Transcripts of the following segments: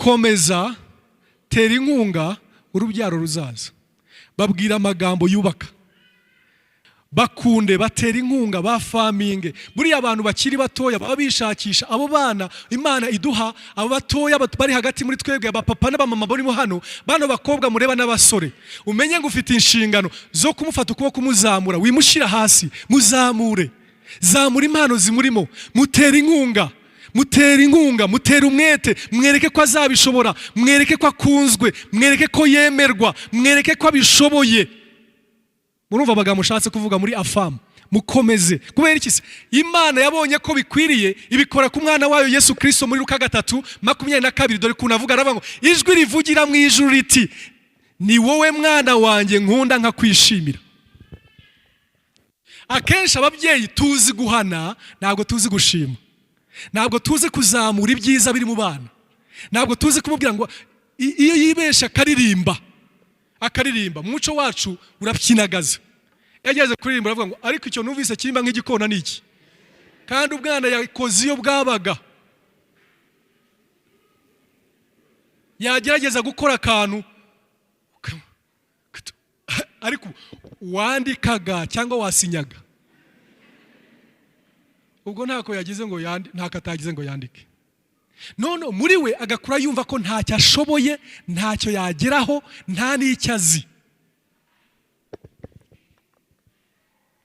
komeza tera inkunga urubyaro ruzaza. Babwira amagambo yubaka, bakunde, batera inkunga, bafaminge. Buriya abantu bakiri batoya baba bishakisha abo bana Imana iduha, abo batoya bari hagati muri twebwe, abapapa n'abamama barimo hano, bano bakobwa mureba n'abasore, umenye ngo ufite inshingano zo kumufata ukuboko kumuzamura, wimushira hasi, muzamure, zamura impano zimurimo, mutera inkunga, mutera inkunga, mutera umwete, mwereke ko azabishobora, mwereke ko akunzwe, mwereke ko yemerwa, mwereke ko abishoboye. Murumva amagambo ushatse kuvuga muri afamu, mukomeze. Kubera iki se? Imana yabonye ko bikwiriye, ibikora ku mwana wayo Yesu Kristo muri Luka 3:22. Dore kunavuga aravuga ngo ijwi rivugira mu ijuru riti, ni wowe mwana wanjye nkunda nkakwishimira. Akenshi ababyeyi tuzi guhana, ntabwo tuzi gushima. Ntabwo tuzi kuzamura ibyiza biri mu bana. Ntabwo tuzi kumubwira ngo iyo yibesha akaririmba mu muco wacu urabyinagaza. Yageze kuririmba aravuga ngo ariko icyo numvise kirimba nk'igikona niki, kandi ubwana yakoze iyo bwabaga. Yagerageza gukora akantu ariko wandikaga cyangwa wasinyaga, ubwo ntako yagize ngo ntako atagize ngo yandike. None muri we agakura yumva ko ntacyo ashoboye, ntacyo yageraho, nta n'icyo azi.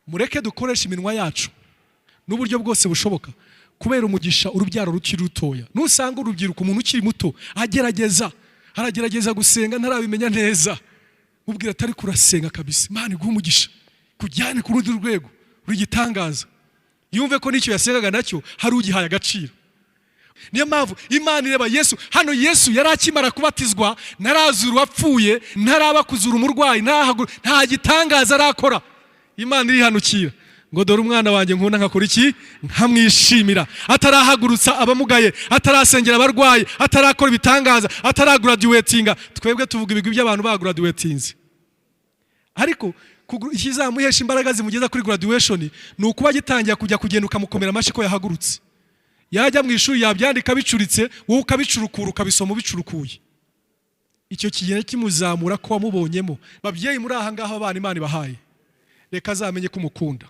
Mureke dukoresha iminwa yacu n'uburyo bwose bushoboka kubera umugisha urubyaro rukiri rutoya. Nusanga urubyiruko umuntu ukiri muto aragerageza gusenga ntarabimenya neza, mubwira atari kurasenga kabisa, Imana iguha umugisha, kujyane ku rundi rwego rugitangaza. Yumve ko nicyo yasengaga nacyo hari ugihaye agaciro. Niyo mpamvu Imana ireba Yesu. Hano Yesu yari akimara kubatizwa, ntarazura uwapfuye, ntaraba kuzura umurwayi, nta gitangaza arakora. Imana irihanukira ngo dore umwana wanjye nkunda nkakora iki, nkamwishimira. Atarahagurutsa abamugaye, atarasengera abarwayi, atarakora ibitangaza, ataragraduatinga. Twebwe tuvuga ibigwi by'abantu bagraduatinze, ariko ikizamuhesha imbaraga zimugeza kuri graduation ni ukuba gitangira kujya kugenda ukamukomera amashyi ko yahagurutse. Yajya mu ishuri yabyandika bicuritse, wowe ukabicurukura ukabisoma bicurukuye. Icyo kigenda kimuzamura ko wamubonyemo. Babyeyi muri aha ngaho abana Imana ibahaye, reka azamenye ko umukunda,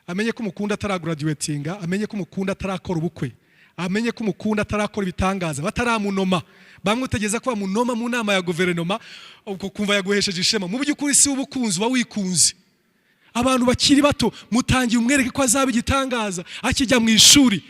amenye ko umukunda ataragraduatinga, amenye ko umukunda atarakora ubukwe, amenye ko umukunda atarakora ibitangaza, bataramunoma. Bamwe utegeza ko bamunoma mu nama ya guverinoma, ubwo kumva yaguhesheje ishema. Mu by'ukuri si ubukunzi, uba wikunze. Abantu bakiri bato mutangiye umwereke ko azaba igitangaza, akijya mu ishuri,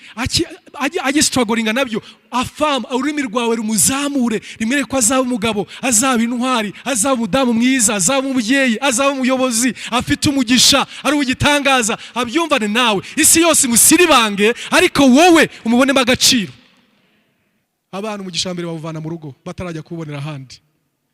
agistrugglinga nabyo, afama ururimi rwawe rumuzamure, rimwereke ko azaba umugabo, azaba intwari, azaba umudamu mwiza, azaba umubyeyi, azaba umuyobozi, afite umugisha, ari ugitangaza. Abyumvane nawe, isi yose musiribange, ariko wowe umubonemo agaciro. Abantu umugisha mbere bawuvana mu rugo, batarajya kubonera ahandi.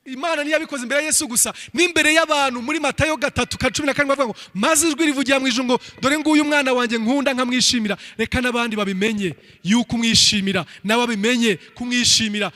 Imana ntiyabikoze imbere ya Yesu gusa, n'imbere y'abantu. Muri Matayo 3:17 bavuga ngo maze ijwi rivugira mu ijuru ngo dore nguyu umwana wanjye nkunda nkamwishimira. Reka n'abandi babimenye yuko umwishimira, nawe abimenye kumwishimira.